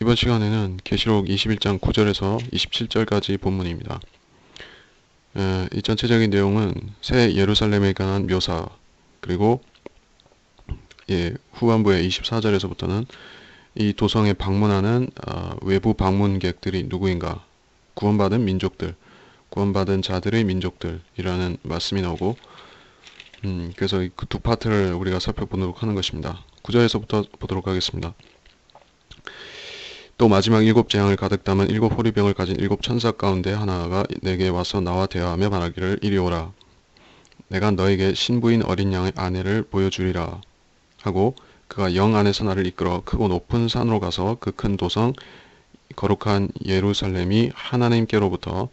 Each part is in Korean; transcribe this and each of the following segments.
이번 시간에는 계시록 21장 9절에서 27절까지 본문입니다. 이 전체적인 내용은 새 예루살렘에 관한 묘사, 그리고 후반부의 24절에서부터는 이 도성에 방문하는 외부 방문객들이 누구인가, 구원받은 민족들, 구원받은 자들의 민족들이라는 말씀이 나오고, 그래서 그 두 파트를 우리가 살펴보도록 하는 것입니다. 9절에서부터 보도록 하겠습니다. 또 마지막 일곱 재앙을 가득 담은 일곱 호리병을 가진 일곱 천사 가운데 하나가 내게 와서 나와 대화하며 말하기를, 이리 오라. 내가 너에게 신부인 어린 양의 아내를 보여주리라 하고, 그가 영 안에서 나를 이끌어 크고 높은 산으로 가서 그 큰 도성 거룩한 예루살렘이 하나님께로부터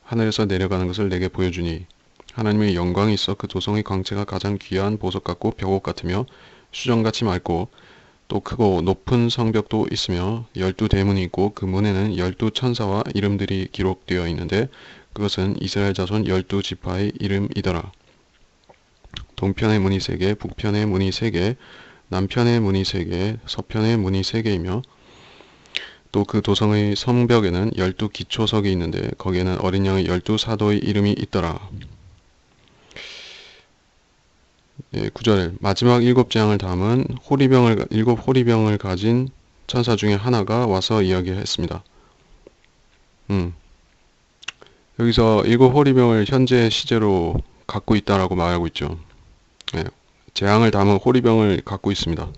하늘에서 내려가는 것을 내게 보여주니, 하나님의 영광이 있어 그 도성의 광채가 가장 귀한 보석 같고 벽옥 같으며 수정같이 맑고, 또 크고 높은 성벽도 있으며 12대문이 있고, 그 문에는 12천사와 이름들이 기록되어 있는데 그것은 이스라엘 자손 12지파의 이름이더라. 동편의 문이 3개, 북편의 문이 3개, 남편의 문이 3개, 서편의 문이 3개이며, 또 그 도성의 성벽에는 12기초석이 있는데 거기에는 어린 양의 12사도의 이름이 있더라. 9절 마지막 일곱 재앙을 담은 일곱 호리병을 가진 천사 중에 하나가 와서 이야기했습니다. 여기서 일곱 호리병을 현재 시제로 갖고 있다라고 말하고 있죠. 재앙을 담은 호리병을 갖고 있습니다.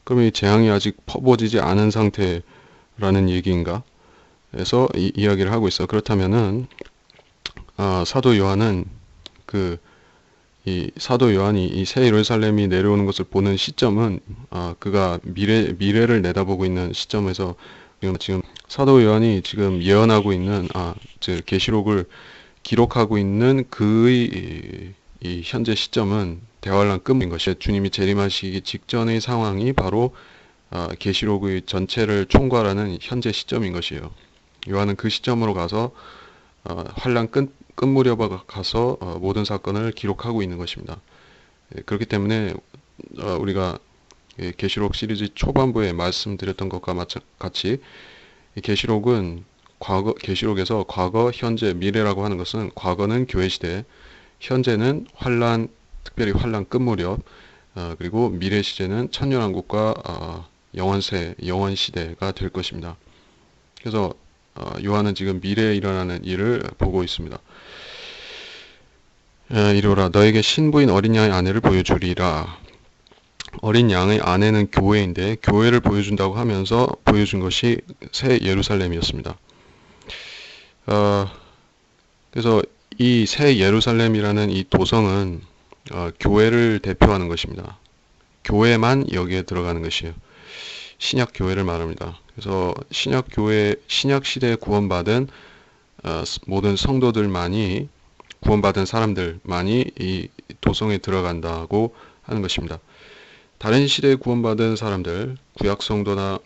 그럼 이 재앙이 아직 퍼부어지지 않은 상태라는 얘기인가? 그래서 이 이야기를 하고 있어. 그렇다면은 사도 요한은 이 사도 요한이 이 새 예루살렘이 내려오는 것을 보는 시점은 그가 미래를 내다보고 있는 시점에서, 지금 사도 요한이 지금 예언하고 있는 즉 계시록을 기록하고 있는 그의 이 현재 시점은 대환란 끝인 것이, 주님이 재림하시기 직전의 상황이 바로 계시록의 전체를 총괄하는 현재 시점인 것이에요. 요한은 그 시점으로 가서 환란 끝 무렵에 가서 모든 사건을 기록하고 있는 것입니다. 그렇기 때문에 우리가 계시록 시리즈 초반부에 말씀드렸던 것과 같이 계시록은 계시록에서 과거, 현재, 미래라고 하는 것은, 과거는 교회 시대, 현재는 환란, 특별히 환란 끝 무렵, 그리고 미래 시제는 천년왕국과 영원 시대가 될 것입니다. 그래서 요한은 지금 미래에 일어나는 일을 보고 있습니다. 이리 오라. 너에게 신부인 어린 양의 아내를 보여주리라. 어린 양의 아내는 교회인데, 교회를 보여준다고 하면서 보여준 것이 새 예루살렘이었습니다. 그래서 이 새 예루살렘이라는 이 도성은 교회를 대표하는 것입니다. 교회만 여기에 들어가는 것이에요. 신약 교회를 말합니다. 그래서 신약 교회, 신약 시대에 구원받은 모든 성도들만이, 구원받은 사람들만이 이 도성에 들어간다고 하는 것입니다. 다른 시대에 구원받은 사람들, 구약 성도나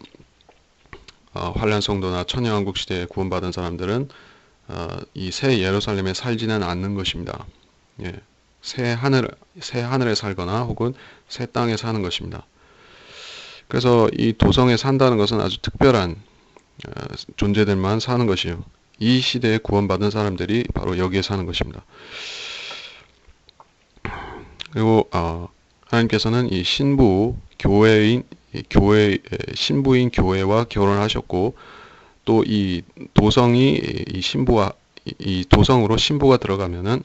환란 성도나 천년왕국 시대에 구원받은 사람들은 이 새 예루살렘에 살지는 않는 것입니다. 새 하늘에 살거나 혹은 새 땅에 사는 것입니다. 그래서 이 도성에 산다는 것은 아주 특별한 존재들만 사는 것이요, 이 시대에 구원받은 사람들이 바로 여기에 사는 것입니다. 그리고 하나님께서는 이 신부인 교회와 결혼하셨고, 또 이 도성이 이 도성으로 신부가 들어가면은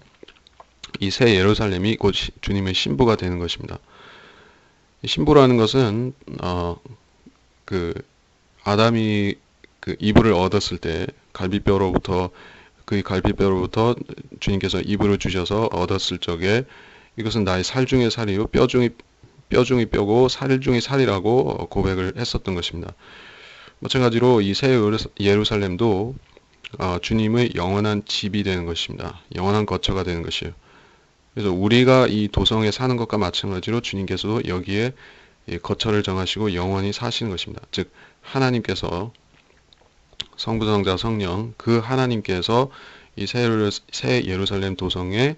이 새 예루살렘이 곧 주님의 신부가 되는 것입니다. 신부라는 것은 아담이 이브를 얻었을 때 그의 갈비뼈로부터 주님께서 이브를 주셔서 얻었을 적에, 이것은 나의 살 중의 살이요 뼈 중의 뼈고 살 중의 살이라고 고백을 했었던 것입니다. 마찬가지로 이 새 예루살렘도 주님의 영원한 집이 되는 것입니다. 영원한 거처가 되는 것이에요. 그래서 우리가 이 도성에 사는 것과 마찬가지로 주님께서도 여기에 거처를 정하시고 영원히 사시는 것입니다. 즉 하나님께서, 성부, 성자, 성령, 그 하나님께서 이 새 예루살렘 도성에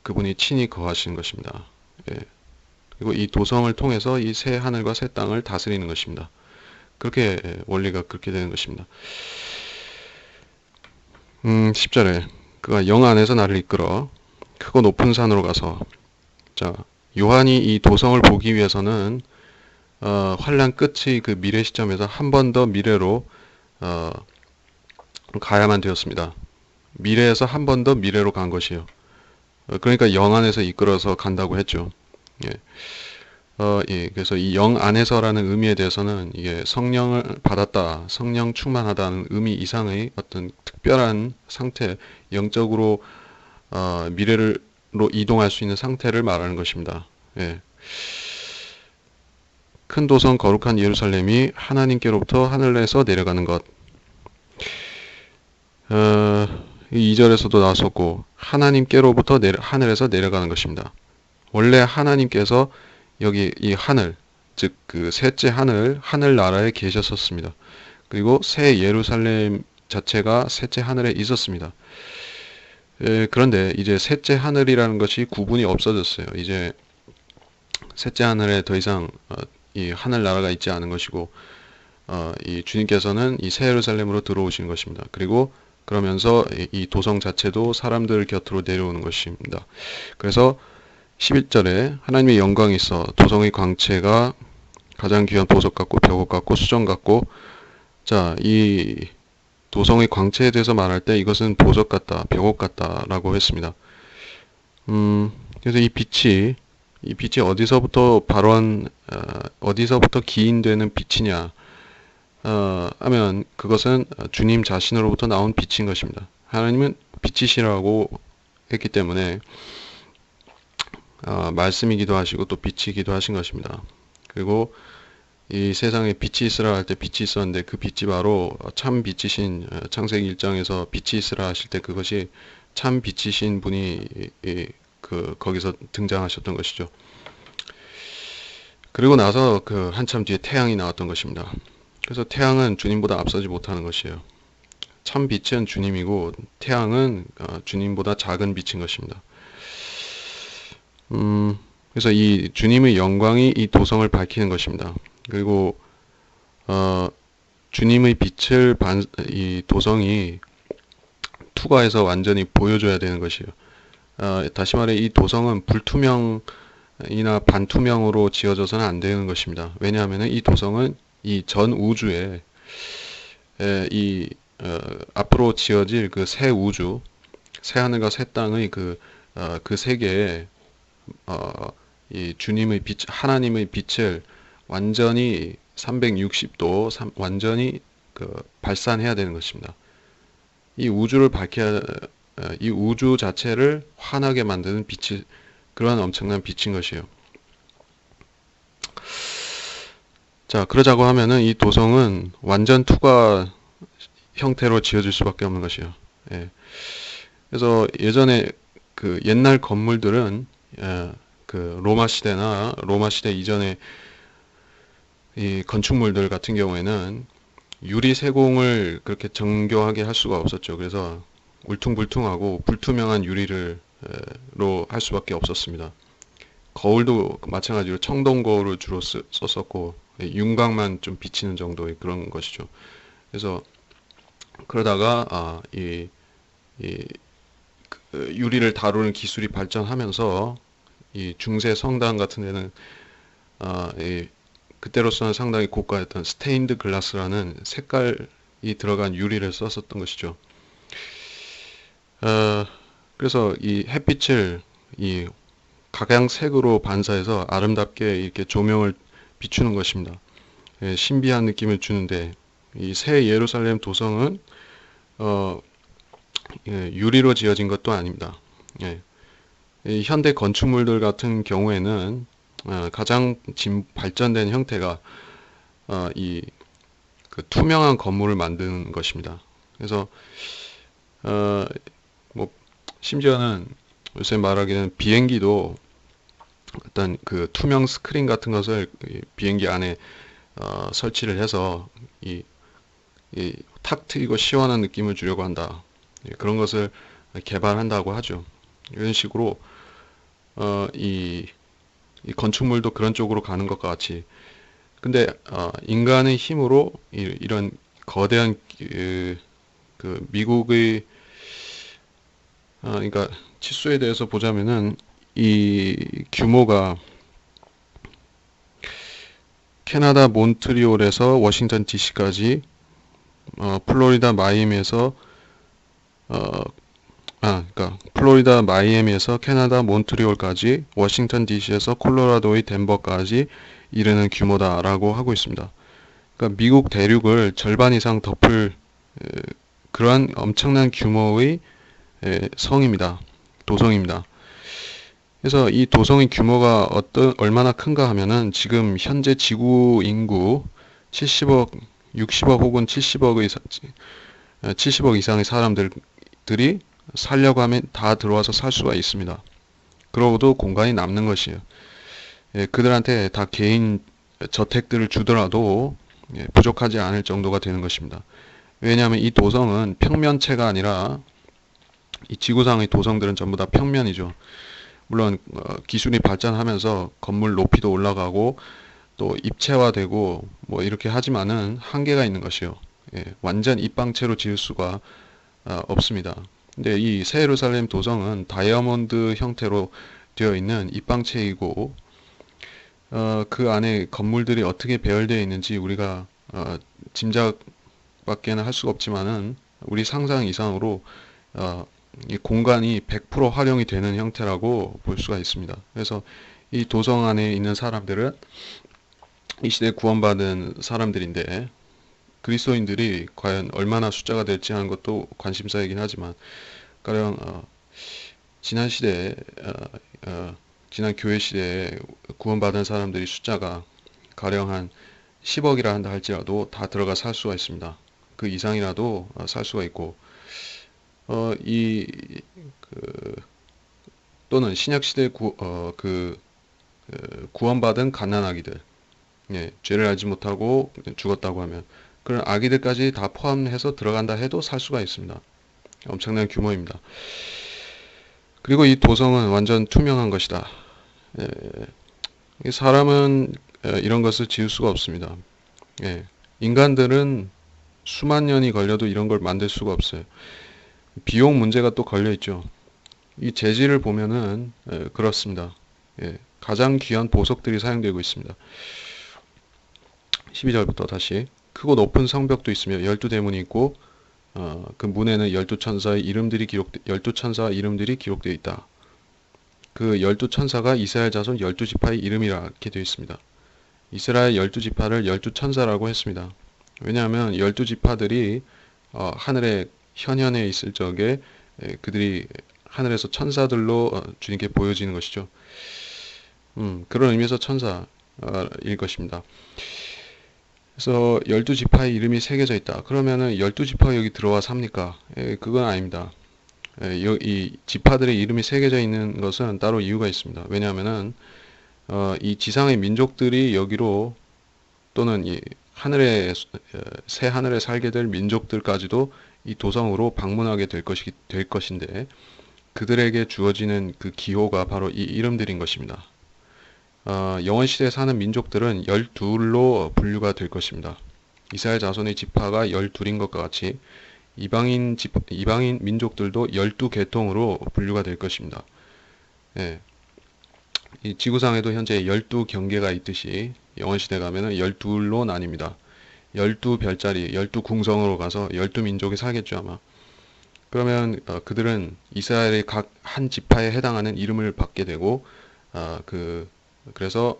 그분이 친히 거하시는 것입니다. 그리고 이 도성을 통해서 이 새 하늘과 새 땅을 다스리는 것입니다. 그렇게 원리가 그렇게 되는 것입니다. 10절에 그가 영 안에서 나를 이끌어 크고 높은 산으로 가서, 자, 요한이 이 도성을 보기 위해서는 환란 끝의 그 미래 시점에서 한 번 더 미래로 어, 가야만 되었습니다. 미래에서 한 번 더 미래로 간 것이요. 그러니까 영 안에서 이끌어서 간다고 했죠. 예. 예. 그래서 이 영 안에서라는 의미에 대해서는 이게 성령을 받았다, 성령 충만하다는 의미 이상의 어떤 특별한 상태, 영적으로 미래로 이동할 수 있는 상태를 말하는 것입니다. 예. 큰 도성 거룩한 예루살렘이 하나님께로부터 하늘에서 내려가는 것. 2절에서도 나왔었고, 하나님께로부터 하늘에서 내려가는 것입니다. 원래 하나님께서 여기 이 하늘, 즉 그 셋째 하늘나라에 계셨었습니다. 그리고 새 예루살렘 자체가 셋째 하늘에 있었습니다. 그런데 이제 셋째 하늘이라는 것이 구분이 없어졌어요. 이제 셋째 하늘에 더 이상 이 하늘나라가 있지 않은 것이고, 이 주님께서는 이 새 예루살렘으로 들어오시는 것입니다. 그리고 그러면서 이 도성 자체도 사람들 곁으로 내려오는 것입니다. 그래서 11절에 하나님의 영광이 있어 도성의 광채가 가장 귀한 보석 같고 벽옥 같고 수정 같고, 자, 이 도성의 광채에 대해서 말할 때 이것은 보석 같다, 벽옥 같다라고 했습니다. 그래서 이 빛이 어디서부터 어디서부터 기인되는 빛이냐 하면 그것은 주님 자신으로부터 나온 빛인 것입니다. 하나님은 빛이시라고 했기 때문에 말씀이기도 하시고 또 빛이기도 하신 것입니다. 그리고 이 세상에 빛이 있으라 할 때 빛이 있었는데 그 빛이 바로 참 빛이신, 창세기 1장에서 빛이 있으라 하실 때 그것이 참 빛이신 분이 거기서 등장하셨던 것이죠. 그리고 나서 그 한참 뒤에 태양이 나왔던 것입니다. 그래서 태양은 주님보다 앞서지 못하는 것이에요. 참 빛은 주님이고 태양은 주님보다 작은 빛인 것입니다. 그래서 이 주님의 영광이 이 도성을 밝히는 것입니다. 그리고 주님의 빛을 이 도성이 투과해서 완전히 보여줘야 되는 것이에요. 다시 말해 이 도성은 불투명이나 반투명으로 지어져서는 안 되는 것입니다. 왜냐하면 이 도성은 이 전 우주에 앞으로 지어질 그 새 우주, 새 하늘과 새 땅의 그 세계에 이 주님의 빛, 하나님의 빛을 완전히 360도 완전히 발산해야 되는 것입니다. 이 우주 자체를 환하게 만드는 빛이, 그러한 엄청난 빛인 것이에요. 자, 그러자고 하면은 이 도성은 완전 투과 형태로 지어질 수밖에 없는 것이에요. 예. 그래서 예전에 그 옛날 건물들은 그 로마 시대 이전에 이 건축물들 같은 경우에는 유리 세공을 그렇게 정교하게 할 수가 없었죠. 그래서 울퉁불퉁하고 불투명한 유리로 할 수밖에 없었습니다. 거울도 마찬가지로 청동 거울을 주로 썼었고 윤곽만 좀 비치는 정도의 그런 것이죠. 그래서 그러다가 유리를 다루는 기술이 발전하면서 이 중세 성당 같은 데는 그때로서는 상당히 고가였던 스테인드 글라스라는 색깔이 들어간 유리를 썼었던 것이죠. 그래서 이 햇빛을 이 각양색으로 반사해서 아름답게 이렇게 조명을 비추는 것입니다. 신비한 느낌을 주는데 이 새 예루살렘 도성은 유리로 지어진 것도 아닙니다. 이 현대 건축물들 같은 경우에는 가장 발전된 형태가 그 투명한 건물을 만드는 것입니다. 그래서 뭐 심지어는 요새 말하기는 비행기도 어떤 그 투명 스크린 같은 것을 비행기 안에 설치를 해서 탁 트이고 시원한 느낌을 주려고 한다. 그런 것을 개발한다고 하죠. 이런 식으로 이 건축물도 그런 쪽으로 가는 것과 같이 근데 인간의 힘으로 이런 거대한 그 미국의 그러니까 치수에 대해서 보자면은 이 규모가 캐나다 몬트리올에서 워싱턴 DC까지 플로리다 마이애미에서 그러니까 플로리다 마이애미에서 캐나다 몬트리올까지 워싱턴 DC에서 콜로라도의 덴버까지 이르는 규모다라고 하고 있습니다. 그러니까 미국 대륙을 절반 이상 덮을 그러한 엄청난 규모의 성입니다. 도성입니다. 그래서 이 도성의 규모가 얼마나 큰가 하면은 지금 현재 지구 인구 70억, 60억 혹은 70억 이상의 사람들이 살려고 하면 다 들어와서 살 수가 있습니다. 그러고도 공간이 남는 것이에요. 그들한테 다 개인 저택들을 주더라도 부족하지 않을 정도가 되는 것입니다. 왜냐하면 이 도성은 평면체가 아니라 이 지구상의 도성들은 전부 다 평면이죠. 물론 기술이 발전하면서 건물 높이도 올라가고 또 입체화되고 뭐 이렇게 하지만은 한계가 있는 것이요. 완전 입방체로 지을 수가 없습니다. 근데 이 새 예루살렘 도성은 다이아몬드 형태로 되어 있는 입방체이고 그 안에 건물들이 어떻게 배열되어 있는지 우리가 짐작밖에는 할 수가 없지만은 우리 상상 이상으로 이 공간이 100% 활용이 되는 형태라고 볼 수가 있습니다. 그래서 이 도성 안에 있는 사람들은 이 시대에 구원받은 사람들인데 그리스도인들이 과연 얼마나 숫자가 될지 하는 것도 관심사이긴 하지만 가령 지난 시대에 지난 교회 시대에 구원받은 사람들이 숫자가 가령 한 10억이라 한다 할지라도 다 들어가 살 수가 있습니다. 그 이상이라도 살 수가 있고 또는 신약 시대 구원받은 갓난아기들, 죄를 알지 못하고 죽었다고 하면 그런 아기들까지 다 포함해서 들어간다 해도 살 수가 있습니다. 엄청난 규모입니다. 그리고 이 도성은 완전 투명한 것이다. 사람은 이런 것을 지을 수가 없습니다. 인간들은 수만 년이 걸려도 이런 걸 만들 수가 없어요. 비용 문제가 또 걸려 있죠. 이 재질을 보면은 그렇습니다. 가장 귀한 보석들이 사용되고 있습니다. 12절부터 다시 크고 높은 성벽도 있으며 12대문이 있고 그 문에는 12천사의 이름들이 12천사의 이름들이 기록되어 있다. 그 12천사가 이스라엘 자손 12지파의 이름이라 이렇게 되어 있습니다. 이스라엘 12지파를 12천사라고 했습니다. 왜냐하면 12지파들이 하늘에 현현에 있을 적에 그들이 하늘에서 천사들로 주님께 보여지는 것이죠. 그런 의미에서 천사일 것입니다. 그래서 12지파의 이름이 새겨져 있다. 그러면은 12지파가 여기 들어와 삽니까? 그건 아닙니다. 이 지파들의 이름이 새겨져 있는 것은 따로 이유가 있습니다. 왜냐하면은 이 지상의 민족들이 여기로 또는 이 하늘에 새 하늘에 살게 될 민족들까지도 이 도성으로 방문하게 될 것인데 그들에게 주어지는 그 기호가 바로 이 이름들인 것입니다. 영원 시대에 사는 민족들은 12로 분류가 될 것입니다. 이스라엘 자손의 지파가 12인 것과 같이 이방인 민족들도 12계통으로 분류가 될 것입니다. 이 지구상에도 현재 12경계가 있듯이 영원 시대 가면은 12로 나뉩니다. 12별자리, 12궁성으로 가서 12민족이 살겠죠, 아마. 그러면 그들은 이스라엘의 각 한 지파에 해당하는 이름을 받게 되고 그래서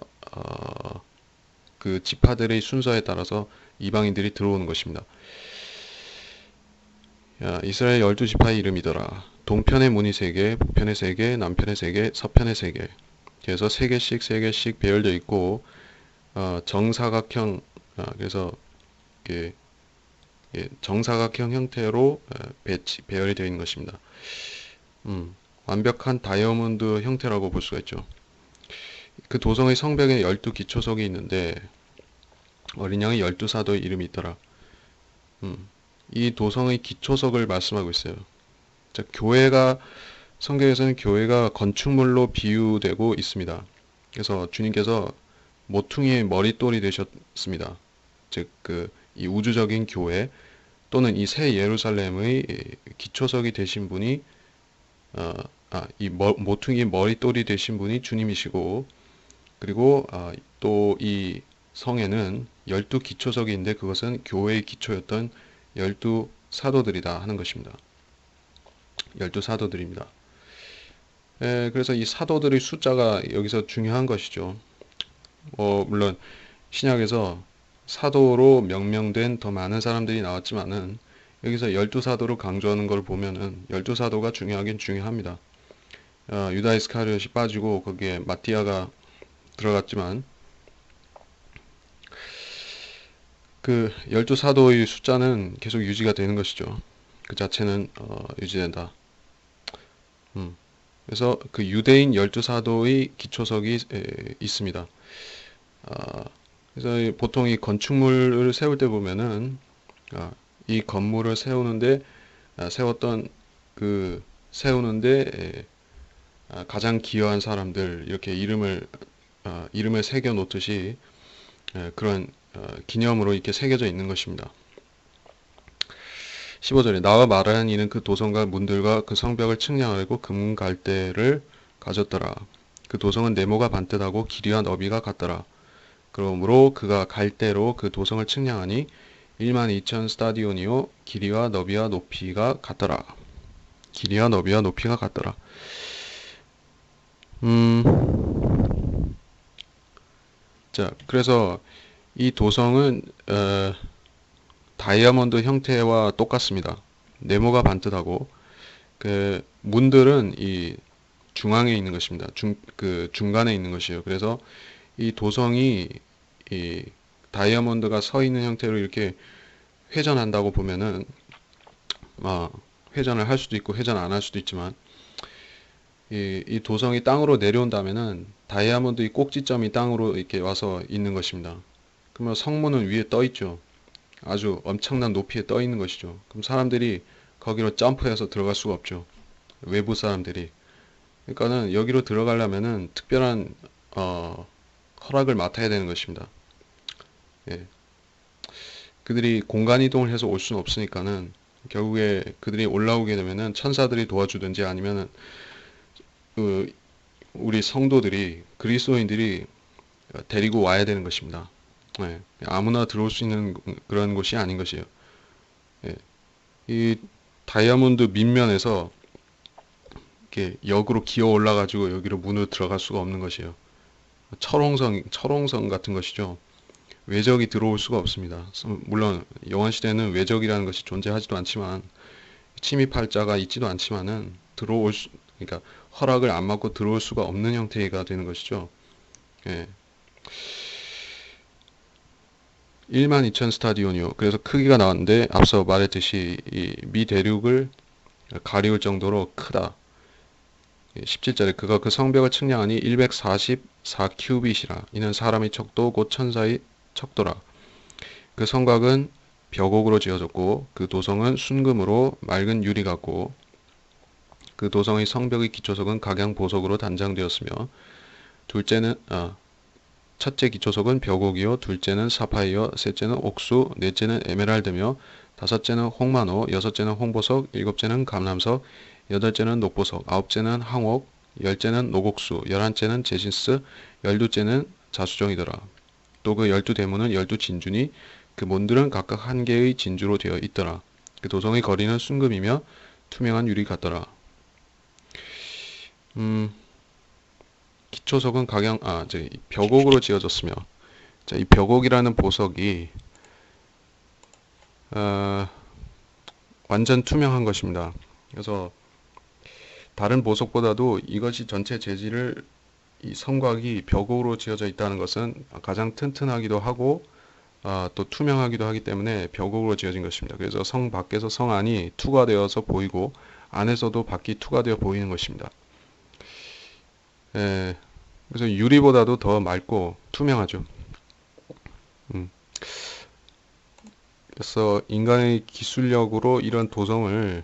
그 지파들의 순서에 따라서 이방인들이 들어오는 것입니다. 이스라엘 12지파의 이름이더라. 동편의 문이 3개, 북편의 3개, 남편의 3개, 서편의 3개. 그래서 3개씩 배열되어 있고 정사각형 그래서 정사각형 형태로 배열이 되어 있는 것입니다. 완벽한 다이아몬드 형태라고 볼 수가 있죠. 그 도성의 성벽에 12기초석이 있는데 어린 양의 12사도의 이름이 있더라. 이 도성의 기초석을 말씀하고 있어요. 자, 성경에서는 교회가 건축물로 비유되고 있습니다. 그래서 주님께서 모퉁이의 머릿돌이 되셨습니다. 즉, 이 우주적인 교회 또는 이 새 예루살렘의 기초석이 되신 분이 이 모퉁이 머릿돌이 되신 분이 주님이시고, 그리고 또 이 성에는 12기초석이 있는데 그것은 교회의 기초였던 12사도들이다 하는 것입니다. 12사도들입니다. 그래서 이 사도들의 숫자가 여기서 중요한 것이죠. 물론 신약에서 사도로 명명된 더 많은 사람들이 나왔지만은 여기서 12사도로 강조하는 걸 보면은 12사도가 중요하긴 중요합니다. 유다 이스카리ot이 빠지고 거기에 마티아가 들어갔지만 그 12사도의 숫자는 계속 유지가 되는 것이죠. 그 자체는 유지된다. 그래서 그 유대인 12사도의 기초석이 있습니다. 그래서 보통 이 건축물을 세울 때 보면은 이 건물을 세우는데 세우는데 가장 기여한 사람들 이렇게 이름을 새겨 놓듯이 그런 기념으로 이렇게 새겨져 있는 것입니다. 15절에 나와 말하는 이는 그 도성과 문들과 그 성벽을 측량하려고 금갈대를 가졌더라. 그 도성은 네모가 반듯하고 길이와 너비가 같더라. 그러므로 그가 갈대로 그 도성을 측량하니 12,000 스타디오니오 길이와 너비와 높이가 같더라. 길이와 너비와 높이가 같더라. 자, 그래서 이 도성은 다이아몬드 형태와 똑같습니다. 네모가 반듯하고 그 문들은 이 중앙에 있는 것입니다. 중간에 있는 것이에요. 그래서 이 도성이 이 다이아몬드가 서 있는 형태로 이렇게 회전한다고 보면은 회전을 할 수도 있고 회전 안 할 수도 있지만 이 도성이 땅으로 내려온다면은 다이아몬드의 꼭지점이 땅으로 이렇게 와서 있는 것입니다. 그러면 성문은 위에 떠 있죠. 아주 엄청난 높이에 떠 있는 것이죠. 그럼 사람들이 거기로 점프해서 들어갈 수가 없죠. 외부 사람들이. 그러니까는 여기로 들어가려면은 특별한 허락을 맡아야 되는 것입니다. 예. 그들이 공간 이동을 해서 올 수는 없으니까는 결국에 그들이 올라오게 되면은 천사들이 도와주든지 아니면은 우리 성도들이 그리스도인들이 데리고 와야 되는 것입니다. 예. 아무나 들어올 수 있는 그런 곳이 아닌 것이에요. 예. 이 다이아몬드 밑면에서 이렇게 역으로 기어 올라가지고 여기로 문으로 들어갈 수가 없는 것이에요. 철옹성 같은 것이죠. 외적이 들어올 수가 없습니다. 물론 영원 시대는 외적이라는 것이 존재하지도 않지만 침입할 자가 있지도 않지만은 그러니까 허락을 안 받고 들어올 수가 없는 형태가 되는 것이죠. 예. 12,000 스타디온이요. 그래서 크기가 나왔는데 앞서 말했듯이 이 미 대륙을 가리울 정도로 크다. 17절에 그가 그 성벽을 측량하니 144 큐빗이라. 이는 사람의 척도 곧 천사의 척도라. 그 성곽은 벽옥으로 지어졌고 그 도성은 순금으로 맑은 유리 같고 그 도성의 성벽의 기초석은 각양 보석으로 단장되었으며 첫째 기초석은 벽옥이요 둘째는 사파이어 셋째는 옥수 넷째는 에메랄드며 다섯째는 홍마노 여섯째는 홍보석 일곱째는 감람석 여덟째는 녹보석 아홉째는 항옥 열째는 녹옥수 열한째는 제시스 열두째는 자수정이더라. 또 그 12대문은 12진주니 그 문들은 각각 한 개의 진주로 되어 있더라. 그 도성의 거리는 순금이며 투명한 유리 같더라. 기초석은 벽옥으로 지어졌으며 이 벽옥이라는 보석이 완전 투명한 것입니다. 그래서 다른 보석보다도 이것이 전체 재질을 이 성곽이 벽옥으로 지어져 있다는 것은 가장 튼튼하기도 하고 또 투명하기도 하기 때문에 벽옥으로 지어진 것입니다. 그래서 성 밖에서 성 안이 투과되어서 보이고 안에서도 밖이 투과되어 보이는 것입니다. 그래서 유리보다도 더 맑고 투명하죠. 그래서 인간의 기술력으로 이런 도성을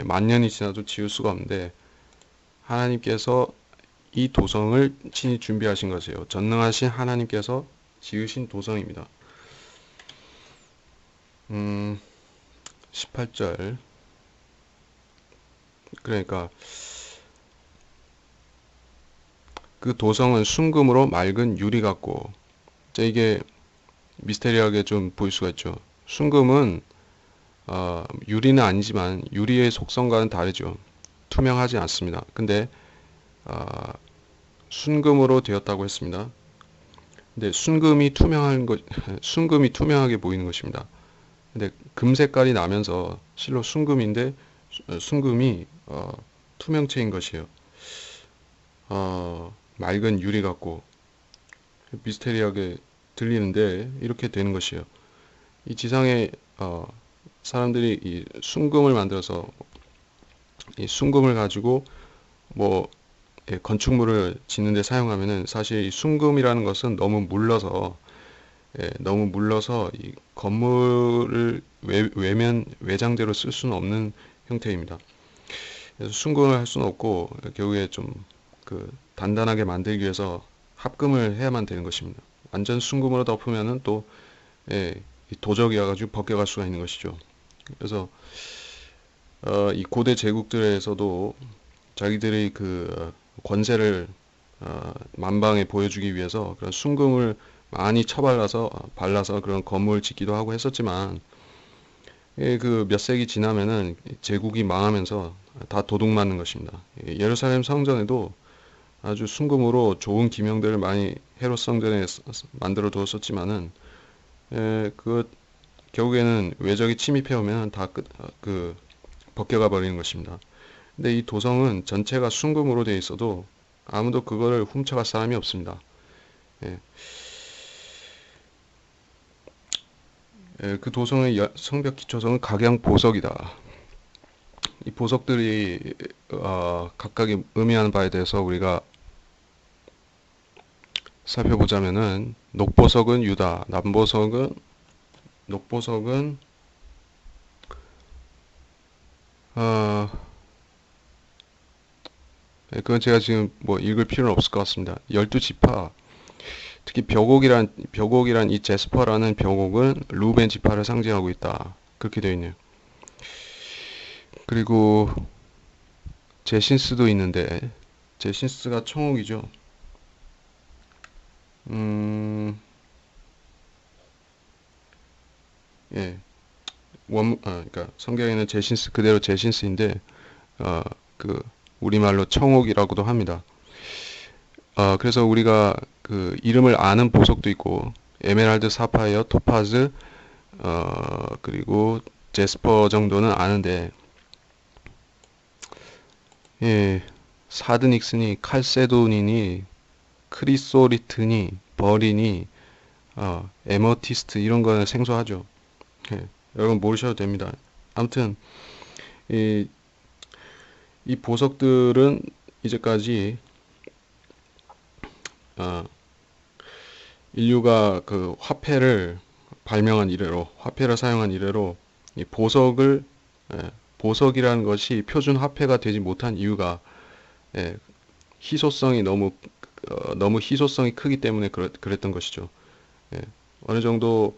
만 년이 지나도 지을 수가 없는데 하나님께서 이 도성을 친히 준비하신 것이에요. 전능하신 하나님께서 지으신 도성입니다. 18절. 그러니까 그 도성은 순금으로 맑은 유리 같고, 자, 이게 미스테리하게 좀 보일 수가 있죠. 순금은 유리는 아니지만 유리의 속성과는 다르죠. 투명하지 않습니다. 근데 어, 순금으로 되었다고 했습니다. 근데 순금이 투명하게 보이는 것입니다. 근데 금 색깔이 나면서 실로 순금인데 순금이 투명체인 것이에요. 맑은 유리 같고 미스테리하게 들리는데 이렇게 되는 것이에요. 이 지상에 사람들이 이 순금을 만들어서 이 순금을 가지고 뭐 건축물을 짓는 데 사용하면은 사실 이 순금이라는 것은 너무 물러서 이 건물을 외장재로 쓸 수는 없는 형태입니다. 그래서 순금을 할 수는 없고 결국에 좀 그 단단하게 만들기 위해서 합금을 해야만 되는 것입니다. 완전 순금으로 덮으면은 또 이 도적이어가지고 벗겨갈 수가 있는 것이죠. 그래서 이 고대 제국들에서도 자기들의 그 권세를 만방에 보여주기 위해서 그런 순금을 많이 발라서 그런 건물을 짓기도 하고 했었지만 그 몇 세기 지나면은 제국이 망하면서 다 도둑맞는 것입니다. 예루살렘 성전에도 아주 순금으로 좋은 기명들을 많이 헤롯 성전에 만들어 두었었지만은 그 결국에는 외적이 침입해 오면 그 벗겨가 버리는 것입니다. 근데 이 도성은 전체가 순금으로 되어 있어도 아무도 그거를 훔쳐갈 사람이 없습니다. 예. 그 도성의 성벽 기초성은 각양 보석이다. 이 보석들이 각각이 의미하는 바에 대해서 우리가 살펴보자면은 녹보석은 유다, 녹보석은 어, 그건 제가 지금 뭐 읽을 필요는 없을 것 같습니다. 12지파, 특히 벽옥이란 이 제스퍼라는 벽옥은 루벤 지파를 상징하고 있다. 그렇게 되어 있네요. 그리고 제신스도 있는데 제신스가 청옥이죠. 예. 그러니까 성경에는 제신스 그대로 제신스인데 어, 그 우리말로 청옥이라고도 합니다. 그래서 우리가 그 이름을 아는 보석도 있고 에메랄드, 사파이어, 토파즈, 그리고 제스퍼 정도는 아는데 예, 사드닉스니, 칼세돈이니, 크리소리트니, 버리니, 에머티스트 이런 거는 생소하죠. 예, 여러분 모르셔도 됩니다. 아무튼 이, 이 보석들은 이제까지 어, 인류가 그 화폐를 사용한 이래로 이 보석이라는 것이 표준 화폐가 되지 못한 이유가 예, 희소성이 너무 희소성이 크기 때문에 그랬던 것이죠. 예, 어느 정도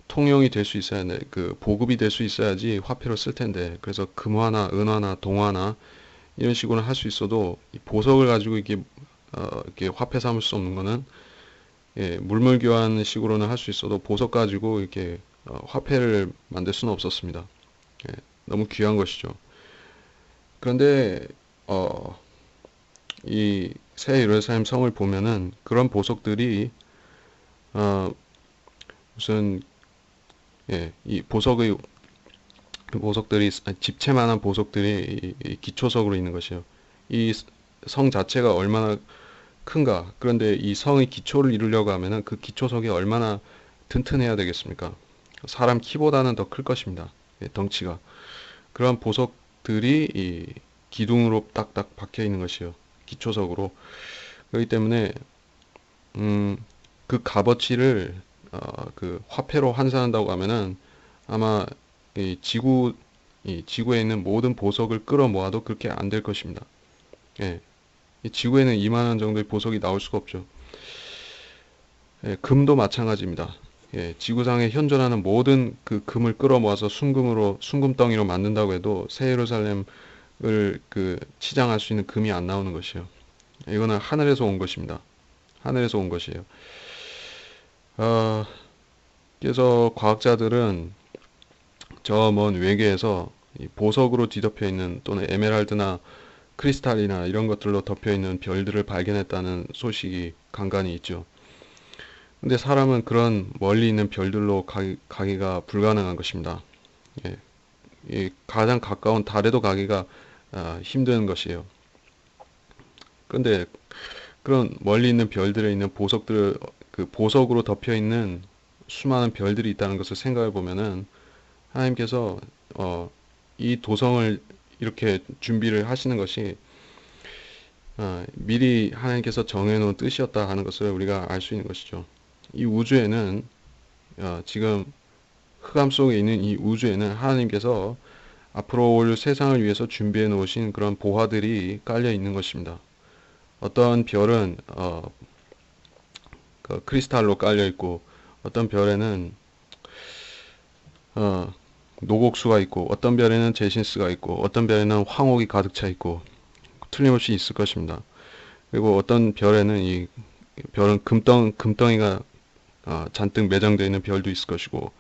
통용이 될 수 있어야 그 보급이 될 수 있어야지 화폐로 쓸 텐데 그래서 금화나 은화나 동화나 이런 식으로 할 수 있어도 이 보석을 가지고 이렇게 화폐 삼을 수 없는 거는 물물 교환 식으로는 할 수 있어도 보석 가지고 이렇게 화폐를 만들 수는 없었습니다. 너무 귀한 것이죠. 그런데 이 새 예루살렘 성을 보면은 그런 보석들이 어, 무슨 이 보석들이 집채만한 보석들이 이 기초석으로 있는 것이에요. 이 성 자체가 얼마나 큰가? 그런데 이 성의 기초를 이루려고 하면은 그 기초석이 얼마나 튼튼해야 되겠습니까? 사람 키보다는 더 클 것입니다. 덩치가. 그런 보석들이 이 기둥으로 딱딱 박혀 있는 것이에요. 기초석으로. 그렇기 때문에 그 값어치를 그 화폐로 환산한다고 하면은 아마 이 지구에 있는 모든 보석을 끌어모아도 그렇게 안 될 것입니다. 예. 이 지구에는 이만한 정도의 보석이 나올 수가 없죠. 예, 금도 마찬가지입니다. 예, 지구상에 현존하는 모든 그 금을 끌어모아서 순금덩이로 만든다고 해도 새 예루살렘을 그 치장할 수 있는 금이 안 나오는 것이요. 이거는 하늘에서 온 것입니다. 하늘에서 온 것이에요. 어, 그래서 과학자들은 저 먼 외계에서 이 보석으로 뒤덮여 있는 또는 에메랄드나 크리스탈이나 이런 것들로 덮여 있는 별들을 발견했다는 소식이 간간이 있죠. 근데 사람은 그런 멀리 있는 별들로 가기가 불가능한 것입니다. 예, 이 가장 가까운 달에도 가기가 힘든 것이에요. 그런데 그런 멀리 있는 별들에 있는 그 보석으로 덮여 있는 수많은 별들이 있다는 것을 생각해 보면은 하나님께서 이 도성을 이렇게 준비를 하시는 것이 미리 하나님께서 정해놓은 뜻이었다 하는 것을 우리가 알 수 있는 것이죠. 이 우주에는 지금 흑암 속에 있는 이 우주에는 하나님께서 앞으로 올 세상을 위해서 준비해 놓으신 그런 보화들이 깔려 있는 것입니다. 어떤 별은 그 크리스탈로 깔려 있고, 어떤 별에는 노곡수가 있고, 어떤 별에는 제신스가 있고, 어떤 별에는 황옥이 가득 차 있고, 틀림없이 있을 것입니다. 그리고 어떤 별에는 이 별은 금덩이가 잔뜩 매장되어 있는 별도 있을 것이고,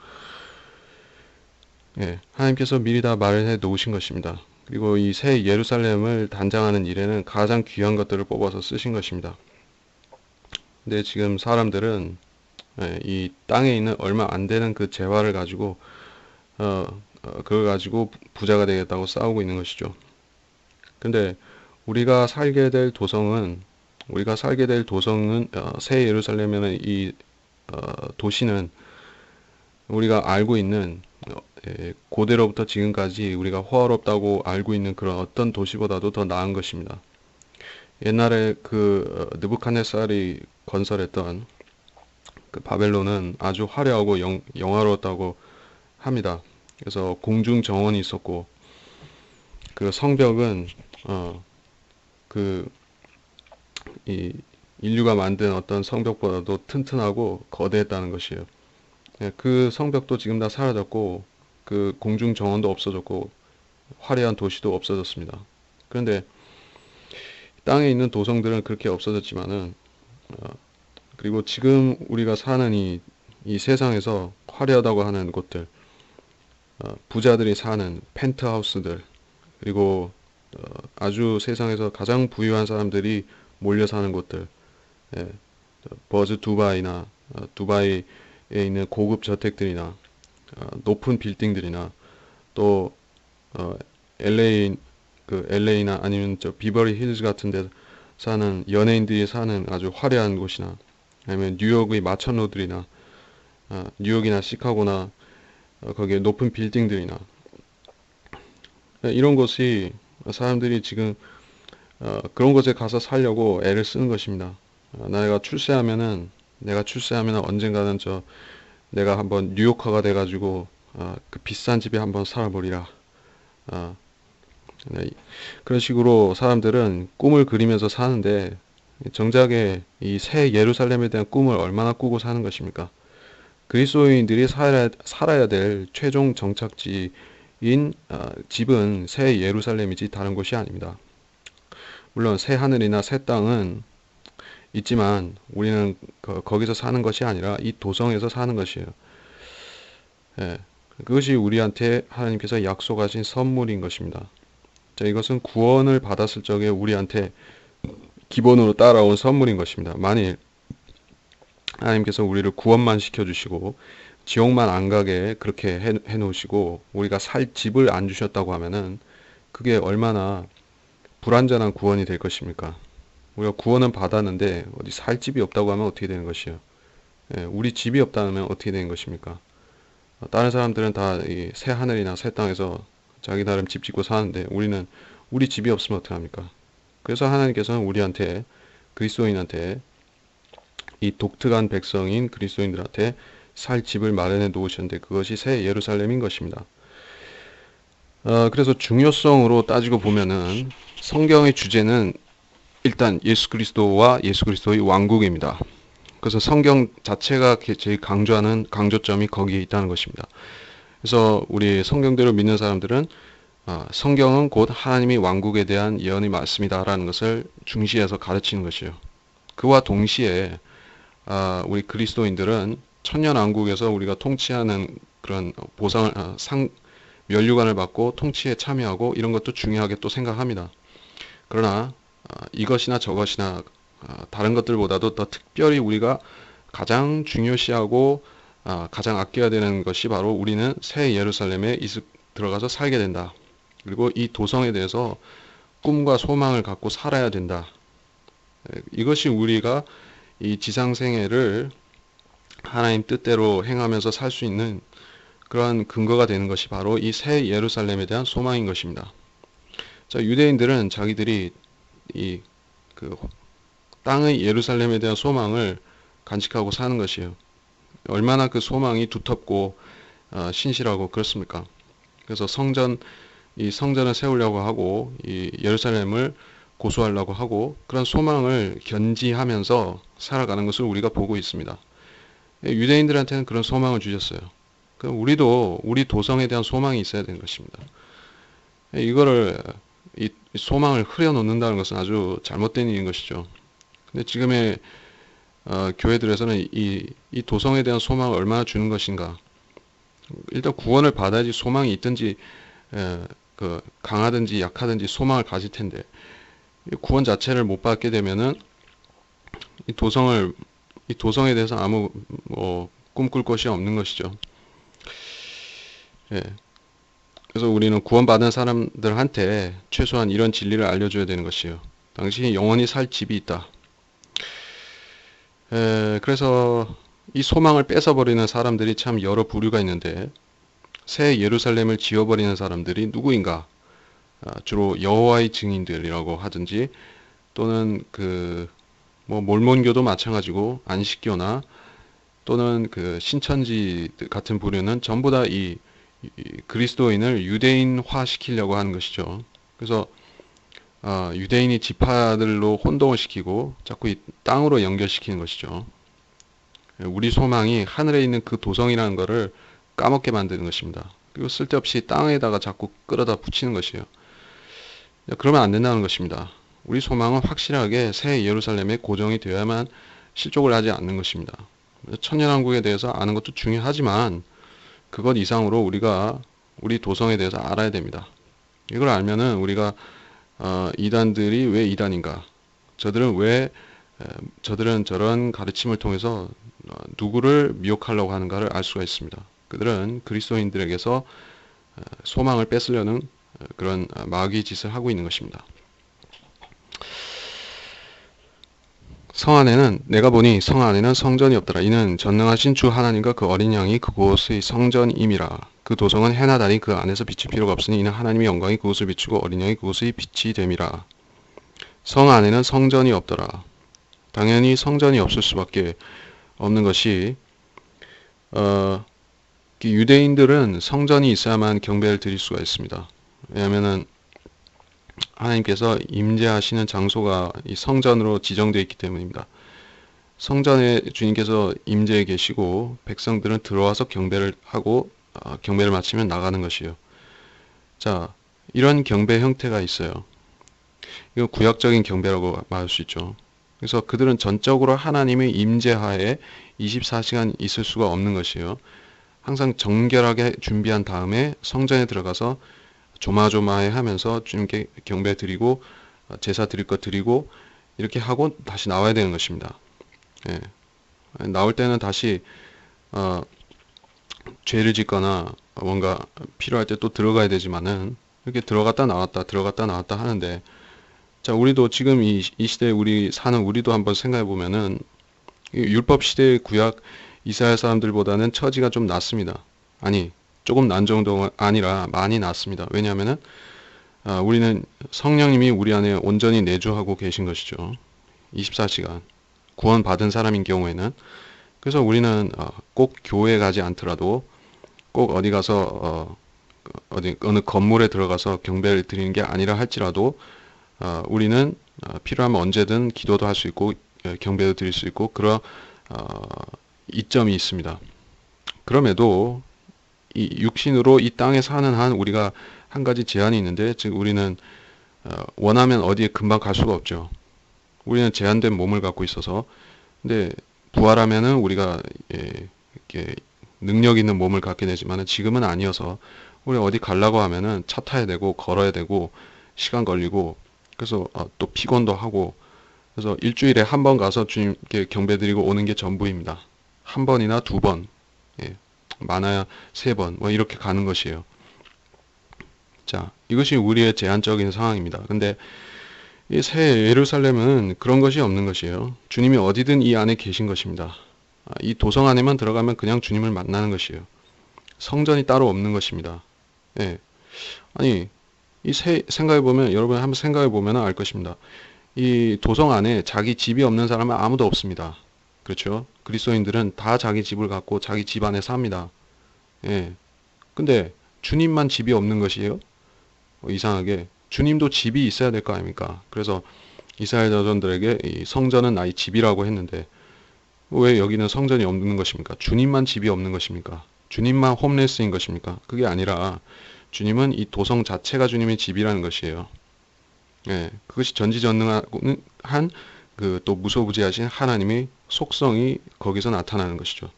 예, 하나님께서 미리 다 마련해 놓으신 것입니다. 그리고 이 새 예루살렘을 단장하는 일에는 가장 귀한 것들을 뽑아서 쓰신 것입니다. 근데 지금 사람들은 이 땅에 있는 얼마 안 되는 그 재화를 가지고 그걸 가지고 부자가 되겠다고 싸우고 있는 것이죠. 근데 우리가 살게 될 도성은 새 예루살렘이라는 이 도시는 우리가 알고 있는 고대로부터 지금까지 우리가 호화롭다고 알고 있는 그런 어떤 도시보다도 더 나은 것입니다. 옛날에 그 느부갓네살이 건설했던 그 바벨론은 아주 화려하고 영화로웠다고 합니다. 그래서 공중 정원이 있었고, 그 성벽은 그 이 인류가 만든 어떤 성벽보다도 튼튼하고 거대했다는 것이에요. 예, 그 성벽도 지금 다 사라졌고, 그 공중 정원도 없어졌고, 화려한 도시도 없어졌습니다. 그런데 땅에 있는 도성들은 그렇게 없어졌지만은, 그리고 지금 우리가 사는 이 세상에서 화려하다고 하는 곳들, 부자들이 사는 펜트하우스들, 그리고 아주 세상에서 가장 부유한 사람들이 몰려 사는 곳들, 예, 버즈 두바이나 두바이에 있는 고급 저택들이나 높은 빌딩들이나 또 LA 그 LA나 아니면 저 비버리 힐즈 같은 데 사는 연예인들이 사는 아주 화려한 곳이나 아니면 뉴욕의 마천루들이나 뉴욕이나 시카고나 거기에 높은 빌딩들이나 이런 곳이 사람들이 지금 그런 곳에 가서 살려고 애를 쓰는 것입니다. 내가 출세하면은 언젠가는 내가 한번 뉴요커가 돼가지고 그 비싼 집에 한번 살아보리라. 네, 그런 식으로 사람들은 꿈을 그리면서 사는데 정작에 이 새 예루살렘에 대한 꿈을 얼마나 꾸고 사는 것입니까? 그리스도인들이 살아야 될 최종 정착지인 집은 새 예루살렘이지 다른 곳이 아닙니다. 물론 새 하늘이나 새 땅은 있지만 우리는 거기서 사는 것이 아니라 이 도성에서 사는 것이에요. 예, 그것이 우리한테 하나님께서 약속하신 선물인 것입니다. 자, 이것은 구원을 받았을 적에 우리한테 기본으로 따라온 선물인 것입니다. 만일 하나님께서 우리를 구원만 시켜주시고 지옥만 안 가게 그렇게 해놓으시고 우리가 살 집을 안 주셨다고 하면은 그게 얼마나 불완전한 구원이 될 것입니까? 우리가 구원은 받았는데 어디 살 집이 없다고 하면 어떻게 되는 것이요? 예, 우리 집이 없다면 어떻게 되는 것입니까? 다른 사람들은 다 이 새 하늘이나 새 땅에서 자기 나름 집 짓고 사는데 우리는 우리 집이 없으면 어떡합니까? 그래서 하나님께서는 우리한테 그리스도인한테 이 독특한 백성인 그리스도인들한테 살 집을 마련해 놓으셨는데 그것이 새 예루살렘인 것입니다. 그래서 중요성으로 따지고 보면은 성경의 주제는 일단 예수 그리스도와 예수 그리스도의 왕국입니다. 그래서 성경 자체가 제일 강조하는 강조점이 거기에 있다는 것입니다. 그래서 우리 성경대로 믿는 사람들은 성경은 곧 하나님의 왕국에 대한 예언의 말씀이다라는 것을 중시해서 가르치는 것이요. 그와 동시에 우리 그리스도인들은 천년왕국에서 우리가 통치하는 그런 보상을 면류관을 받고 통치에 참여하고 이런 것도 중요하게 또 생각합니다. 그러나 이것이나 저것이나 다른 것들보다도 더 특별히 우리가 가장 중요시하고 가장 아껴야 되는 것이 바로 우리는 새 예루살렘에 들어가서 살게 된다. 그리고 이 도성에 대해서 꿈과 소망을 갖고 살아야 된다. 이것이 우리가 이 지상생애를 하나님 뜻대로 행하면서 살 수 있는 그러한 근거가 되는 것이 바로 이 새 예루살렘에 대한 소망인 것입니다. 자, 유대인들은 자기들이 그 땅의 예루살렘에 대한 소망을 간직하고 사는 것이에요. 얼마나 그 소망이 두텁고 신실하고 그렇습니까? 그래서 이 성전을 세우려고 하고 이 예루살렘을 고수하려고 하고 그런 소망을 견지하면서 살아가는 것을 우리가 보고 있습니다. 유대인들한테는 그런 소망을 주셨어요. 그럼 우리도 우리 도성에 대한 소망이 있어야 되는 것입니다. 이 소망을 흐려놓는다는 것은 아주 잘못된 일인 것이죠. 근데 지금의 교회들에서는 이 도성에 대한 소망을 얼마나 주는 것인가. 일단 구원을 받아야지 소망이 있든지 강하든지 약하든지 소망을 가질 텐데 구원 자체를 못 받게 되면은 이 도성에 대해서 아무 꿈꿀 것이 없는 것이죠. 예. 그래서 우리는 구원받은 사람들한테 최소한 이런 진리를 알려줘야 되는 것이에요. 당신이 영원히 살 집이 있다. 그래서 이 소망을 뺏어버리는 사람들이 참 여러 부류가 있는데 새 예루살렘을 지어버리는 사람들이 누구인가? 주로 여호와의 증인들이라고 하든지 또는 몰몬교도 마찬가지고 안식교나 또는 그 신천지 같은 부류는 전부 다 이 그리스도인을 유대인화 시키려고 하는 것이죠. 그래서 유대인이 지파들로 혼동을 시키고 자꾸 이 땅으로 연결시키는 것이죠. 우리 소망이 하늘에 있는 그 도성이라는 것을 까먹게 만드는 것입니다. 그리고 쓸데없이 땅에다가 자꾸 끌어다 붙이는 것이에요. 그러면 안 된다는 것입니다. 우리 소망은 확실하게 새 예루살렘에 고정이 되어야만 실족을 하지 않는 것입니다. 천년왕국에 대해서 아는 것도 중요하지만 그것 이상으로 우리가 우리 도성에 대해서 알아야 됩니다. 이걸 알면은 우리가 이단들이 왜 이단인가? 저들은 저런 가르침을 통해서 누구를 미혹하려고 하는가를 알 수가 있습니다. 그들은 그리스도인들에게서 소망을 뺏으려는 그런 마귀의 짓을 하고 있는 것입니다. 내가 보니 성 안에는 성전이 없더라. 이는 전능하신 주 하나님과 그 어린 양이 그곳의 성전임이라. 그 도성은 해나 달이 그 안에서 비칠 필요가 없으니 이는 하나님의 영광이 그곳을 비추고 어린 양이 그곳의 빛이 됨이라. 성 안에는 성전이 없더라. 당연히 성전이 없을 수밖에 없는 것이 유대인들은 성전이 있어야만 경배를 드릴 수가 있습니다. 왜냐하면은 하나님께서 임재하시는 장소가 이 성전으로 지정되어 있기 때문입니다. 성전에 주님께서 임재해 계시고 백성들은 들어와서 경배를 하고 경배를 마치면 나가는 것이요. 자, 이런 경배 형태가 있어요. 이거 구약적인 경배라고 말할 수 있죠. 그래서 그들은 전적으로 하나님의 임재하에 24시간 있을 수가 없는 것이에요. 항상 정결하게 준비한 다음에 성전에 들어가서 조마조마해 하면서 주님께 경배 드리고 제사 드릴 것 드리고 이렇게 하고 다시 나와야 되는 것입니다. 예. 나올 때는 다시 죄를 짓거나 뭔가 필요할 때 또 들어가야 되지만은 이렇게 들어갔다 나왔다 하는데 자, 우리도 지금 이 시대에 우리도 한번 생각해 보면은 율법 시대의 구약 이스라엘 사람들보다는 처지가 좀 낫습니다. 아니, 조금 난 정도가 아니라 많이 낫습니다. 왜냐하면은 우리는 성령님이 우리 안에 온전히 내주하고 계신 것이죠. 24시간 구원 받은 사람인 경우에는. 그래서 우리는 꼭 교회에 가지 않더라도 꼭 어디 가서 어느 건물에 들어가서 경배를 드리는 게 아니라 할지라도 우리는 필요하면 언제든 기도도 할 수 있고 경배도 드릴 수 있고 그런 어, 이점이 있습니다. 그럼에도 이 육신으로 이 땅에 사는 한 우리가 한 가지 제한이 있는데, 즉 우리는 원하면 어디에 금방 갈 수가 없죠. 우리는 제한된 몸을 갖고 있어서. 근데 부활하면은 우리가 이렇게 능력 있는 몸을 갖게 되지만 지금은 아니어서 우리 어디 가려고 하면은 차 타야 되고 걸어야 되고 시간 걸리고, 그래서 또 피곤도 하고, 그래서 일주일에 한 번 가서 주님께 경배드리고 오는 게 전부입니다. 한 번이나 두 번, 예, 많아야 세 번, 뭐 이렇게 가는 것이에요. 자, 이것이 우리의 제한적인 상황입니다. 근데 이 새 예루살렘은 그런 것이 없는 것이에요. 주님이 어디든 이 안에 계신 것입니다. 이 도성 안에만 들어가면 그냥 주님을 만나는 것이에요. 성전이 따로 없는 것입니다. 예. 아니, 생각해보면, 여러분 한번 생각해보면 알 것입니다. 이 도성 안에 자기 집이 없는 사람은 아무도 없습니다. 그렇죠? 그리스도인들은 다 자기 집을 갖고 자기 집 안에 삽니다. 예. 근데 주님만 집이 없는 것이에요? 이상하게. 주님도 집이 있어야 될 거 아닙니까? 그래서 이스라엘 자손들에게 이 성전은 나의 집이라고 했는데 왜 여기는 성전이 없는 것입니까? 주님만 집이 없는 것입니까? 주님만 홈레스인 것입니까? 그게 아니라 주님은 이 도성 자체가 주님의 집이라는 것이에요. 예, 그것이 전지전능한 그 또 무소부지하신 하나님의 속성이 거기서 나타나는 것이죠.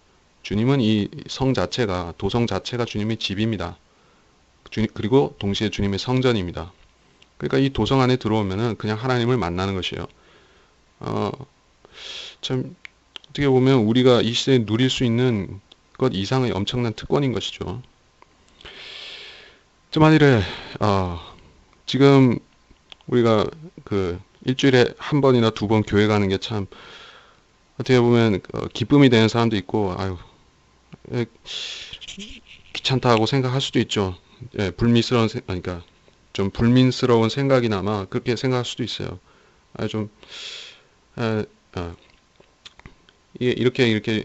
주님은 이 성 자체가, 도성 자체가 주님의 집입니다. 그리고 동시에 주님의 성전입니다. 그러니까 이 도성 안에 들어오면은 그냥 하나님을 만나는 것이에요. 어, 참 어떻게 보면 우리가 이 시대에 누릴 수 있는 것 이상의 엄청난 특권인 것이죠. 좀 만일에 지금 우리가 그 일주일에 한 번이나 두 번 교회 가는 게 참 어떻게 보면 기쁨이 되는 사람도 있고, 아유 귀찮다고 생각할 수도 있죠. 예, 그러니까 좀 불민스러운 생각이나마 그렇게 생각할 수도 있어요. 아, 좀 에, 이렇게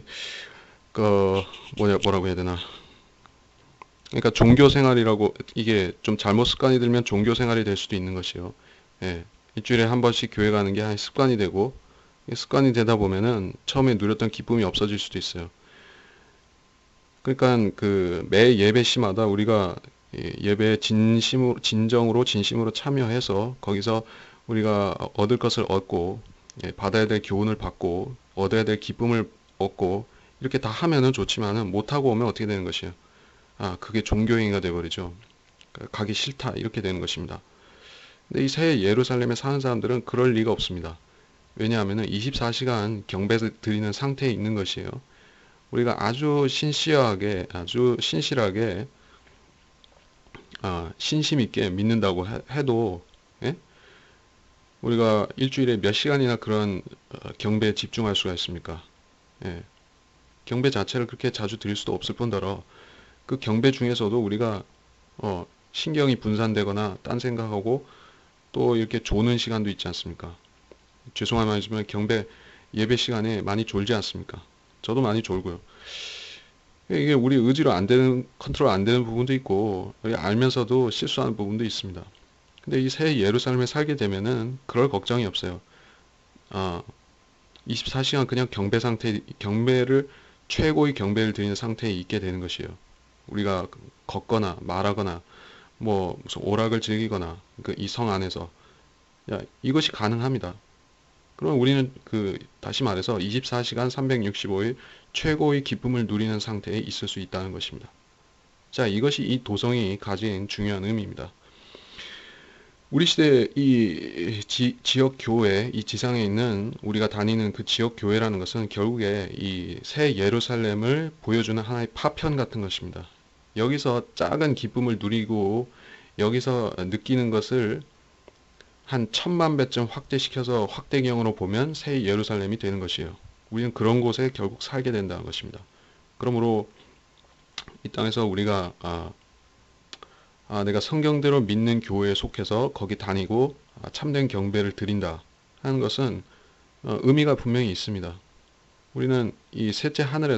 그 뭐라고 해야 되나? 그러니까 종교 생활이라고, 이게 좀 잘못 습관이 들면 종교 생활이 될 수도 있는 것이요. 예, 일주일에 한 번씩 교회 가는 게 한 습관이 되고, 습관이 되다 보면은 처음에 누렸던 기쁨이 없어질 수도 있어요. 그러니까 그 매 예배 시마다 우리가 예배에 진정으로 참여해서 거기서 우리가 얻을 것을 얻고, 받아야 될 교훈을 받고, 얻어야 될 기쁨을 얻고, 이렇게 다 하면은 좋지만은 못하고 오면 어떻게 되는 것이에요? 그게 종교행위가 돼버리죠. 가기 싫다, 이렇게 되는 것입니다. 근데 이 새 예루살렘에 사는 사람들은 그럴 리가 없습니다. 왜냐하면 24시간 경배 드리는 상태에 있는 것이에요. 우리가 아주 아주 신실하게, 신심 있게 믿는다고 해도, 예? 우리가 일주일에 몇 시간이나 그런 경배에 집중할 수가 있습니까? 예. 경배 자체를 그렇게 자주 드릴 수도 없을 뿐더러 그 경배 중에서도 우리가 신경이 분산되거나 딴 생각하고 또 이렇게 조는 시간도 있지 않습니까? 죄송한 말이지만 경배 예배 시간에 많이 졸지 않습니까? 저도 많이 졸고요. 이게 우리 의지로 컨트롤 안 되는 부분도 있고, 알면서도 실수하는 부분도 있습니다. 근데 이 새 예루살렘에 살게 되면은 그럴 걱정이 없어요. 24시간 그냥 최고의 경배를 드리는 상태에 있게 되는 것이에요. 우리가 걷거나 말하거나 뭐 무슨 오락을 즐기거나 이 성 안에서 이것이 가능합니다. 그럼 우리는 다시 말해서 24시간 365일 최고의 기쁨을 누리는 상태에 있을 수 있다는 것입니다. 자, 이것이 이 도성이 가진 중요한 의미입니다. 우리 시대 이 지역 교회, 이 지상에 있는 우리가 다니는 그 지역 교회라는 것은 결국에 이 새 예루살렘을 보여주는 하나의 파편 같은 것입니다. 여기서 작은 기쁨을 누리고 여기서 느끼는 것을 한 1000만 배쯤 확대시켜서 확대경으로 보면 새 예루살렘이 되는 것이에요. 우리는 그런 곳에 결국 살게 된다는 것입니다. 그러므로 이 땅에서 우리가 내가 성경대로 믿는 교회에 속해서 거기 다니고 참된 경배를 드린다 하는 것은 의미가 분명히 있습니다. 우리는 이 셋째 하늘에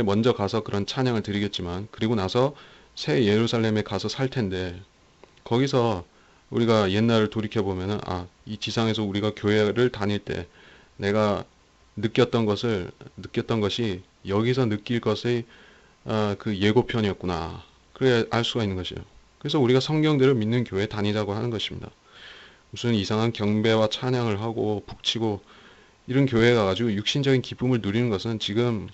먼저 가서 그런 찬양을 드리겠지만, 그리고 나서 새 예루살렘에 가서 살 텐데, 거기서 우리가 옛날을 돌이켜 보면은 이 지상에서 우리가 교회를 다닐 때 내가 느꼈던 것이 여기서 느낄 것의 그 예고편이었구나. 그래 알 수가 있는 것이에요. 그래서 우리가 성경대로 믿는 교회 다니자고 하는 것입니다. 무슨 이상한 경배와 찬양을 하고 북치고 이런 교회 가가지고 육신적인 기쁨을 누리는 것은 지금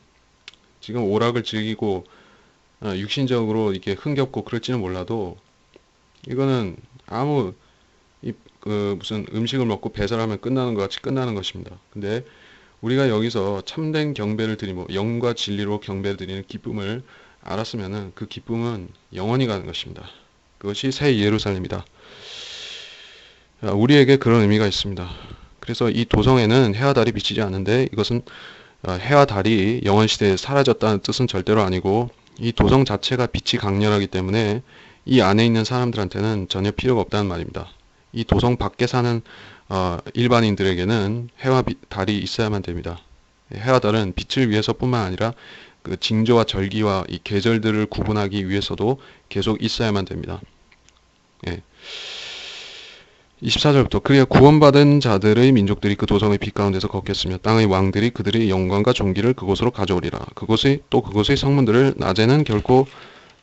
오락을 즐기고 육신적으로 이렇게 흥겹고 그럴지는 몰라도 이거는 아무 그 무슨 음식을 먹고 배설하면 끝나는 것 같이 끝나는 것입니다. 근데 우리가 여기서 참된 경배를 드리고 영과 진리로 경배를 드리는 기쁨을 알았으면은 그 기쁨은 영원히 가는 것입니다. 그것이 새 예루살렘이다. 우리에게 그런 의미가 있습니다. 그래서 이 도성에는 해와 달이 비치지 않는데 이것은 해와 달이 영원 시대에 사라졌다는 뜻은 절대로 아니고 이 도성 자체가 빛이 강렬하기 때문에 이 안에 있는 사람들한테는 전혀 필요가 없다는 말입니다. 이 도성 밖에 사는 일반인들에게는 해와 달이 있어야만 됩니다. 해와 달은 빛을 위해서뿐만 아니라 그 징조와 절기와 이 계절들을 구분하기 위해서도 계속 있어야만 됩니다. 예. 24절부터 그리하 구원받은 자들의 민족들이 그 도성의 빛 가운데서 걷겠으며 땅의 왕들이 그들의 영광과 존귀를 그곳으로 가져오리라. 그곳의 성문들을 낮에는 결코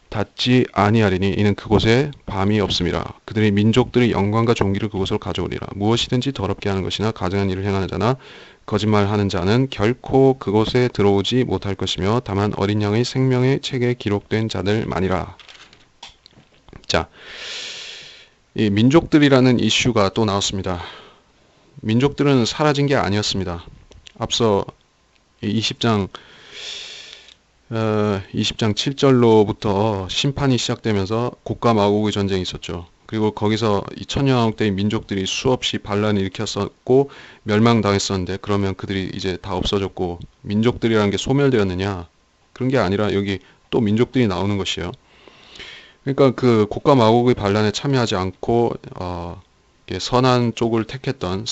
닫지 아니하리니 이는 그곳에 밤이 없음이라. 그들의 민족들의 영광과 존귀를 그곳으로 가져오리라. 무엇이든지 더럽게 하는 것이나 가증한 일을 행하는 자나 거짓말하는 자는 결코 그곳에 들어오지 못할 것이며 다만 어린 양의 생명의 책에 기록된 자들만이라. 자, 이 민족들이라는 이슈가 또 나왔습니다. 민족들은 사라진 게 아니었습니다. 앞서 20장 7절로부터 심판이 시작되면서 곡과 마곡의 전쟁이 있었죠. 그리고 거기서 이 천년왕국 때의 민족들이 수없이 반란을 일으켰었고 멸망당했었는데 그러면 그들이 이제 다 없어졌고 민족들이라는 게 소멸되었느냐? 그런 게 아니라 여기 또 민족들이 나오는 것이에요. 그러니까 그 곡과 마곡의 반란에 참여하지 않고 선한 쪽을 택했던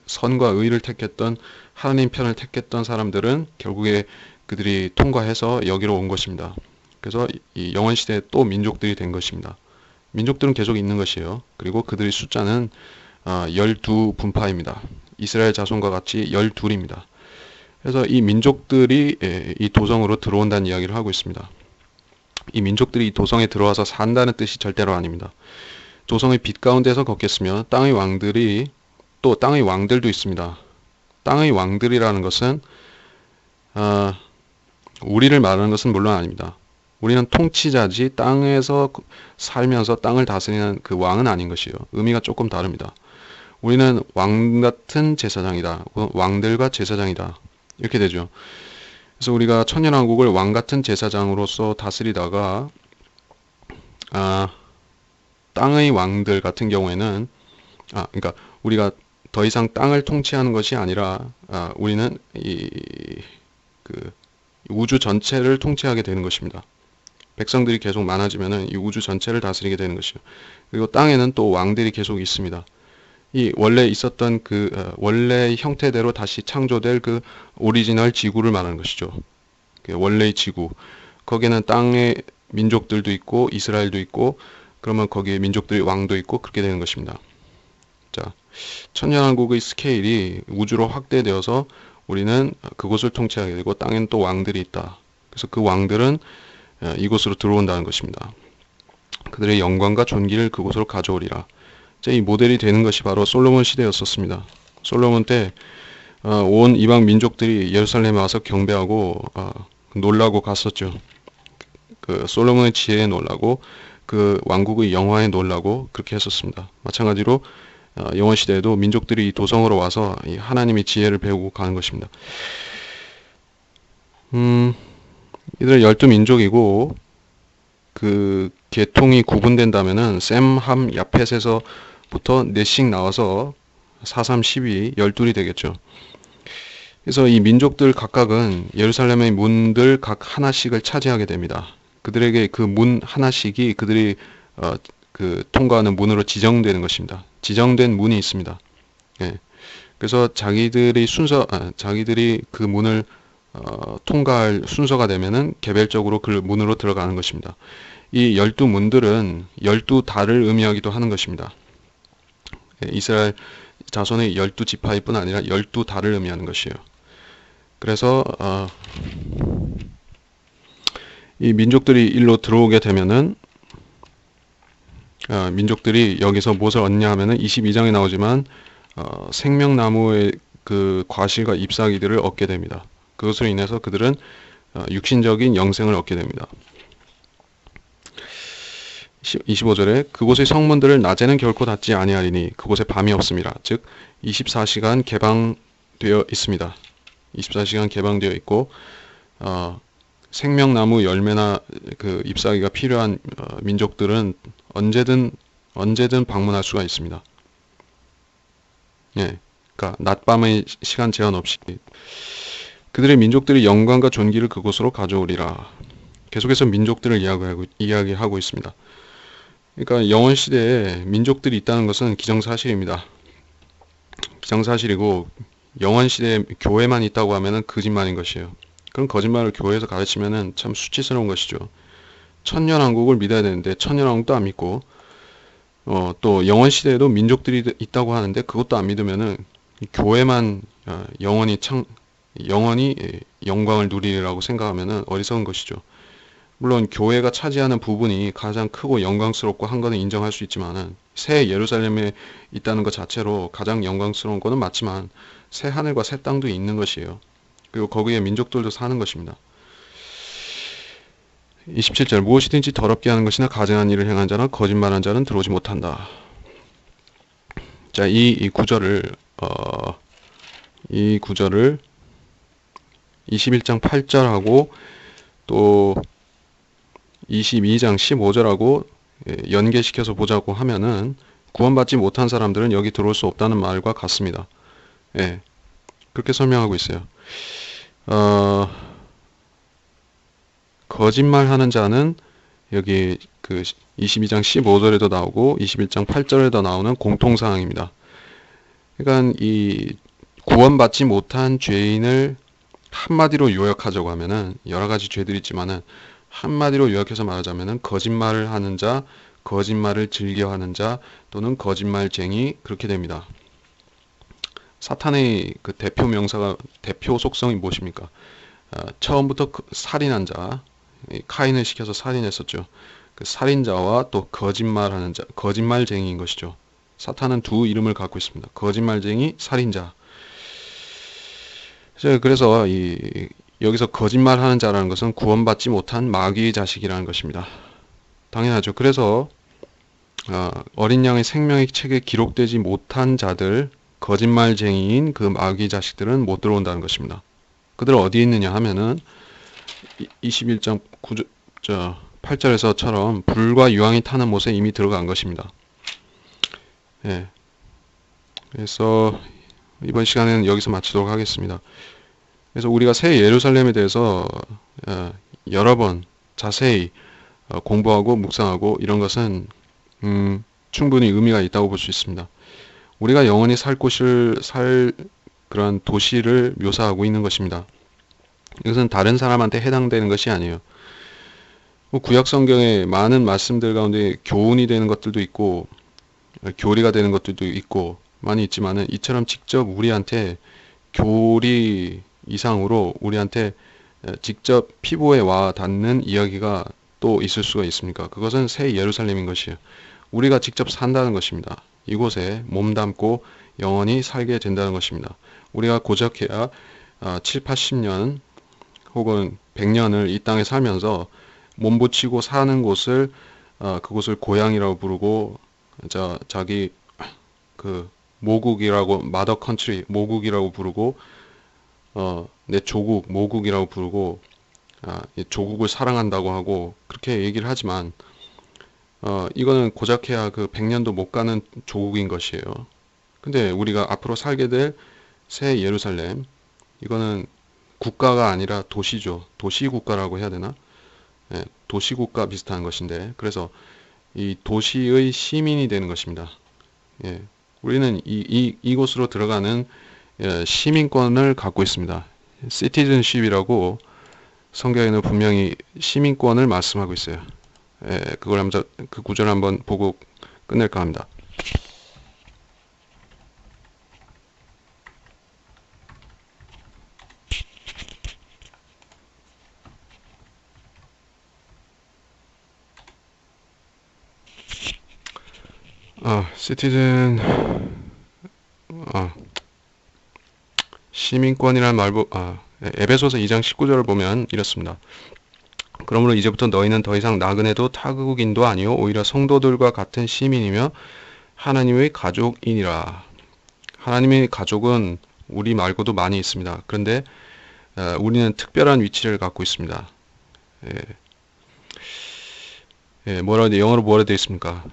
선과 의를 택했던 하나님 편을 택했던 사람들은 결국에 그들이 통과해서 여기로 온 것입니다. 그래서 이 영원 시대에 또 민족들이 된 것입니다. 민족들은 계속 있는 것이에요. 그리고 그들의 숫자는 12분파입니다. 이스라엘 자손과 같이 12입니다. 그래서 이 민족들이 이 도성으로 들어온다는 이야기를 하고 있습니다. 이 민족들이 이 도성에 들어와서 산다는 뜻이 절대로 아닙니다. 도성의 빛 가운데서 걷겠으며 땅의 왕들도 있습니다. 땅의 왕들이라는 것은 우리를 말하는 것은 물론 아닙니다. 우리는 통치자지 땅에서 살면서 땅을 다스리는 그 왕은 아닌 것이요. 의미가 조금 다릅니다. 우리는 왕 같은 제사장이다. 왕들과 제사장이다. 이렇게 되죠. 그래서 우리가 천년왕국을 왕 같은 제사장으로서 다스리다가 땅의 왕들 같은 경우에는 그러니까 우리가 더 이상 땅을 통치하는 것이 아니라 우리는 그 우주 전체를 통치하게 되는 것입니다. 백성들이 계속 많아지면은 이 우주 전체를 다스리게 되는 것이요. 그리고 땅에는 또 왕들이 계속 있습니다. 이 원래 있었던 그 원래의 형태대로 다시 창조될 그 오리지널 지구를 말하는 것이죠. 그 원래의 지구. 거기에는 땅의 민족들도 있고 이스라엘도 있고 그러면 거기에 민족들이 왕도 있고 그렇게 되는 것입니다. 자, 천년왕국의 스케일이 우주로 확대되어서 우리는 그곳을 통치하게 되고 땅에는 또 왕들이 있다. 그래서 그 왕들은 이곳으로 들어온다는 것입니다. 그들의 영광과 존귀를 그곳으로 가져오리라. 이 모델이 되는 것이 바로 솔로몬 시대였었습니다. 솔로몬 때 온 이방 민족들이 예루살렘에 와서 경배하고 놀라고 갔었죠. 그 솔로몬의 지혜에 놀라고 그 왕국의 영화에 놀라고 그렇게 했었습니다. 마찬가지로 영원 시대에도 민족들이 이 도성으로 와서 이 하나님의 지혜를 배우고 가는 것입니다. 이들 12민족이고 그 계통이 구분된다면은 셈, 함, 야펫에서부터 넷씩 나와서 4, 3, 12, 12이 되겠죠. 그래서 이 민족들 각각은 예루살렘의 문들 각 하나씩을 차지하게 됩니다. 그들에게 그 문 하나씩이 그들이 그 통과하는 문으로 지정되는 것입니다. 지정된 문이 있습니다. 예. 그래서 자기들이 그 문을 통과할 순서가 되면은 개별적으로 그 문으로 들어가는 것입니다. 이 12문들은 12달을 의미하기도 하는 것입니다. 이스라엘 자손의 12지파일 뿐 아니라 12달을 의미하는 것이에요. 그래서 이 민족들이 일로 들어오게 되면은 민족들이 여기서 무엇을 얻냐 하면은 22장에 나오지만 생명나무의 그 과실과 잎사귀들을 얻게 됩니다. 그것으로 인해서 그들은 육신적인 영생을 얻게 됩니다. 25절에 그곳의 성문들을 낮에는 결코 닫지 아니하리니 그곳에 밤이 없음이라. 즉 24시간 개방되어 있습니다. 24시간 개방되어 있고 생명나무 열매나 그 잎사귀가 필요한 민족들은 언제든 방문할 수가 있습니다. 예, 그러니까 낮밤의 시간 제한 없이 그들의 민족들이 영광과 존귀를 그곳으로 가져오리라. 계속해서 민족들을 이야기하고 있습니다. 그러니까 영원 시대에 민족들이 있다는 것은 기정사실입니다. 기정사실이고 영원 시대에 교회만 있다고 하면은 거짓말인 것이에요. 그런 거짓말을 교회에서 가르치면은 참 수치스러운 것이죠. 천년왕국을 믿어야 되는데 천년왕국도 안 믿고 또 영원 시대에도 민족들이 있다고 하는데 그것도 안 믿으면은 교회만 영원히 영광을 누리리라고 생각하면은 어리석은 것이죠. 물론 교회가 차지하는 부분이 가장 크고 영광스럽고 한 거는 인정할 수 있지만은 새 예루살렘에 있다는 것 자체로 가장 영광스러운 거는 맞지만 새 하늘과 새 땅도 있는 것이에요. 그리고 거기에 민족들도 사는 것입니다. 27절 무엇이든지 더럽게 하는 것이나 가증한 일을 행한 자나 거짓말한 자는 들어오지 못한다. 자, 이 구절을 21장 8절하고 또 22장 15절하고 연계시켜서 보자고 하면은 구원받지 못한 사람들은 여기 들어올 수 없다는 말과 같습니다. 예, 그렇게 설명하고 있어요. 거짓말하는 자는 여기 그 22장 15절에도 나오고 21장 8절에도 나오는 공통사항입니다. 그러니까 이 구원받지 못한 죄인을 한마디로 요약하자고 하면은 여러 가지 죄들이 있지만은 한마디로 요약해서 말하자면은 거짓말을 하는 자, 거짓말을 즐겨하는 자 또는 거짓말쟁이 그렇게 됩니다. 사탄의 그 대표 속성이 무엇입니까? 처음부터 살인한 자, 카인을 시켜서 살인했었죠. 그 살인자와 또 거짓말하는 자, 거짓말쟁이인 것이죠. 사탄은 두 이름을 갖고 있습니다. 거짓말쟁이, 살인자. 그래서 여기서 거짓말하는 자라는 것은 구원받지 못한 마귀의 자식이라는 것입니다. 당연하죠. 그래서 어린 양의 생명의 책에 기록되지 못한 자들, 거짓말쟁이인 그 마귀 자식들은 못 들어온다는 것입니다. 그들 어디 있느냐 하면은 21장 8절에서처럼 불과 유황이 타는 못에 이미 들어간 것입니다. 예. 그래서 이번 시간에는 여기서 마치도록 하겠습니다. 그래서 우리가 새 예루살렘에 대해서 여러 번 자세히 공부하고 묵상하고 이런 것은 충분히 의미가 있다고 볼 수 있습니다. 우리가 영원히 살 그런 도시를 묘사하고 있는 것입니다. 이것은 다른 사람한테 해당되는 것이 아니에요. 구약 성경의 많은 말씀들 가운데 교훈이 되는 것들도 있고 교리가 되는 것들도 있고 많이 있지만은 이처럼 직접 우리한테 교리 이상으로 우리한테 직접 피부에 와 닿는 이야기가 또 있을 수가 있습니까? 그것은 새 예루살렘인 것이에요. 우리가 직접 산다는 것입니다. 이곳에 몸담고 영원히 살게 된다는 것입니다. 우리가 고작해야 7, 80년 혹은 100년을 이 땅에 살면서 몸붙이고 사는 곳을 그곳을 고향이라고 부르고 자기 그 모국이라고 마더 컨트리 모국이라고 부르고 내 조국 모국이라고 부르고 조국을 사랑한다고 하고 그렇게 얘기를 하지만 이거는 고작해야 그 100년도 못 가는 조국인 것이에요. 근데 우리가 앞으로 살게 될 새 예루살렘 이거는 국가가 아니라 도시죠. 도시국가라고 해야 되나? 예, 도시국가 비슷한 것인데 그래서 이 도시의 시민이 되는 것입니다. 예, 우리는 이곳으로 들어가는 시민권을 갖고 있습니다. citizenship이라고 성경에는 분명히 시민권을 말씀하고 있어요. 그 구절을 한번 보고 끝낼까 합니다. 시티즌, 아, 시민권이란 에베소서 2장 19절을 보면 이렇습니다. 그러므로 이제부터 너희는 더 이상 나그네도 타국인도 아니요 오히려 성도들과 같은 시민이며 하나님의 가족이니라. 하나님의 가족은 우리 말고도 많이 있습니다. 그런데 우리는 특별한 위치를 갖고 있습니다. 예, 영어로 뭐라 되어 있습니까?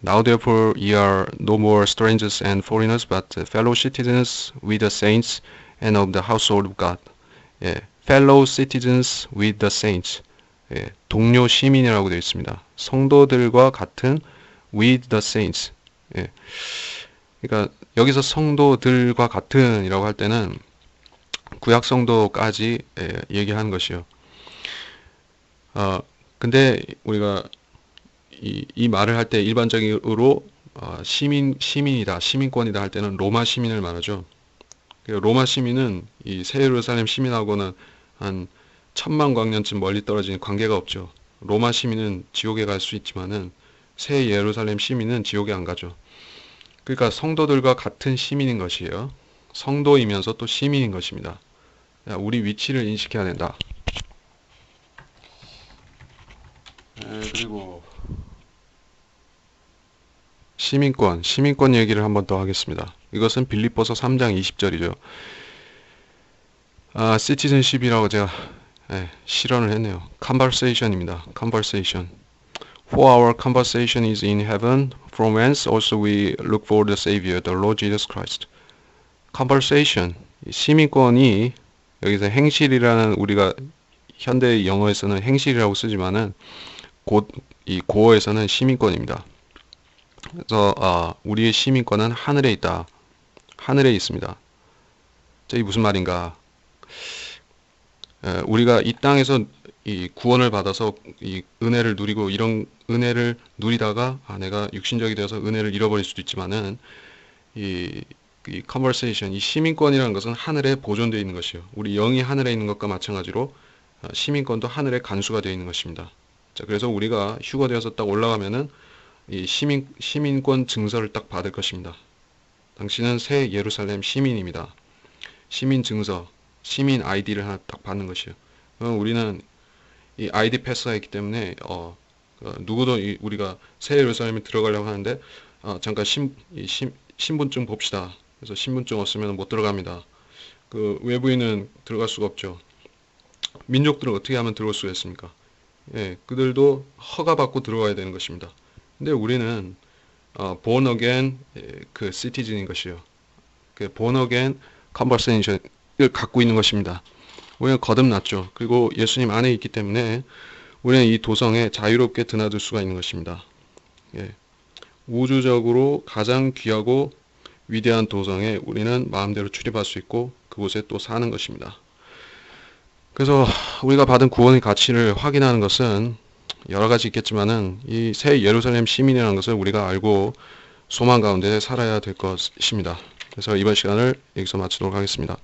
Now therefore ye are no more strangers and foreigners, but fellow citizens with the saints and of the household of God. Fellow citizens with the saints. 동료 시민이라고 되어 있습니다. 성도들과 같은 with the saints. 그러니까 여기서 성도들과 같은이라고 할 때는 구약 성도까지 얘기하는 것이요. 근데 우리가 이 말을 할 때 일반적으로 시민이다, 시민권이다 할 때는 로마 시민을 말하죠. 로마 시민은 이 새 예루살렘 시민하고는 한 1000만 광년쯤 멀리 떨어지는 관계가 없죠. 로마 시민은 지옥에 갈 수 있지만은 새 예루살렘 시민은 지옥에 안 가죠. 그러니까 성도들과 같은 시민인 것이에요. 성도이면서 또 시민인 것입니다. 우리 위치를 인식해야 된다. 그리고 시민권 얘기를 한번 더 하겠습니다. 이것은 빌립보서 3장 20절이죠. citizenship이라고 제가 실언을 했네요. conversation입니다. conversation. For our conversation is in heaven, from whence also we look for the Savior, the Lord Jesus Christ. conversation. 시민권이 여기서 행실이라는 우리가 현대 영어에서는 행실이라고 쓰지만은 이 고어에서는 시민권입니다. 그래서 우리의 시민권은 하늘에 있다. 하늘에 있습니다. 이게 무슨 말인가? 우리가 이 땅에서 이 구원을 받아서 이 은혜를 누리고 이런 은혜를 누리다가 내가 육신적이 되어서 은혜를 잃어버릴 수도 있지만은 이 conversation, 이 시민권이라는 것은 하늘에 보존되어 있는 것이요. 우리 영이 하늘에 있는 것과 마찬가지로 시민권도 하늘에 간수가 되어 있는 것입니다. 자, 그래서 우리가 휴거되어서 딱 올라가면은 이 시민권 증서를 딱 받을 것입니다. 당신은 새 예루살렘 시민입니다. 시민 증서, 시민 아이디를 하나 딱 받는 것이요. 그럼 우리는 이 아이디 패스가 있기 때문에 누구도 우리가 새 예루살렘에 들어가려고 하는데 잠깐 신분증 봅시다. 그래서 신분증 없으면 못 들어갑니다. 그 외부인은 들어갈 수가 없죠. 민족들은 어떻게 하면 들어올 수가 있습니까? 그들도 허가받고 들어와야 되는 것입니다. 근데 우리는 born again 그 citizen인 것이요. 그 born again conversation을 갖고 있는 것입니다. 우리는 거듭났죠. 그리고 예수님 안에 있기 때문에 우리는 이 도성에 자유롭게 드나들 수가 있는 것입니다. 우주적으로 가장 귀하고 위대한 도성에 우리는 마음대로 출입할 수 있고 그곳에 또 사는 것입니다. 그래서 우리가 받은 구원의 가치를 확인하는 것은 여러 가지 있겠지만은 이 새 예루살렘 시민이라는 것을 우리가 알고 소망 가운데 살아야 될 것입니다. 그래서 이번 시간을 여기서 마치도록 하겠습니다.